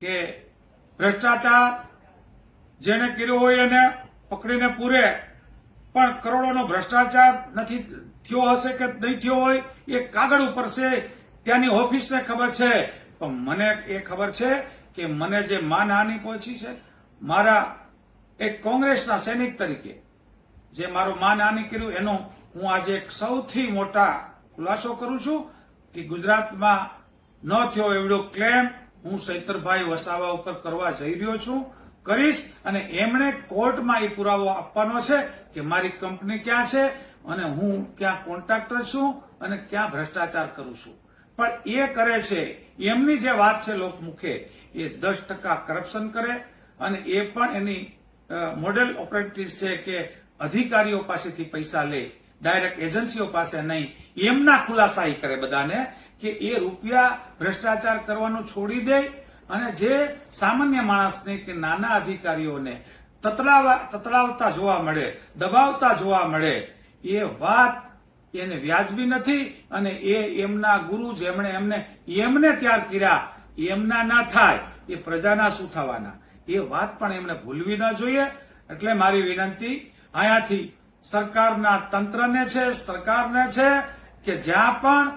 કે ભ્રષ્ટાચાર જેને કર્યો હોય એને પકડીને પૂરે, પણ કરોડોનો ભ્રષ્ટાચાર નથી થયો હશે કે નહીં થયો હોય એ કાગળ ઉપર છે, ત્યાંની ઓફિસને ખબર છે. પણ મને એ ખબર છે કે મને જે માનહાનિ પહોંચી છે, મારા એક કોંગ્રેસના સૈનિક તરીકે જે મારું માનહાનિ કર્યું એનો હું આજે એક સૌથી મોટા ખુલાસો કરું છું કે ગુજરાતમાં ન થયો એવડો ક્લેમ હું ચૈતરભાઈ વસાવા ઉપર કરવા જઈ રહ્યો છું, કરીશ. અને એમણે કોર્ટમાં એ પુરાવો આપવાનો છે કે મારી કંપની ક્યાં છે અને હું ક્યાં કોન્ટ્રાક્ટર છું અને ક્યાં ભ્રષ્ટાચાર કરું છું. પણ એ કરે છે, એમની જે વાત છે લોકમુખે, એ 10% કરપ્શન કરે અને એ પણ એની મોડેલ ઓપરેટિવ છે કે અધિકારીઓ પાસેથી પૈસા લે, ડાયરેક્ટ એજન્સીઓ પાસે નહીં. એમના ખુલાસા એ કરે બધાને કે એ રૂપિયા ભ્રષ્ટાચાર કરવાનું છોડી દે અને જે સામાન્ય માણસને કે નાના અધિકારીઓને તતડાવતા જોવા મળે, દબાવતા જોવા મળે, એ વાત એને વ્યાજબી નથી. અને એ એમના ગુરુ જેમણે એમને ત્યાર કર્યા એમના ના થાય, એ પ્રજાના શું થવાના, એ વાત પણ એમને ભૂલવી ન જોઈએ. એટલે મારી વિનંતી અહીંયાથી સરકારના તંત્રને છે, સરકારને છે કે જ્યાં પણ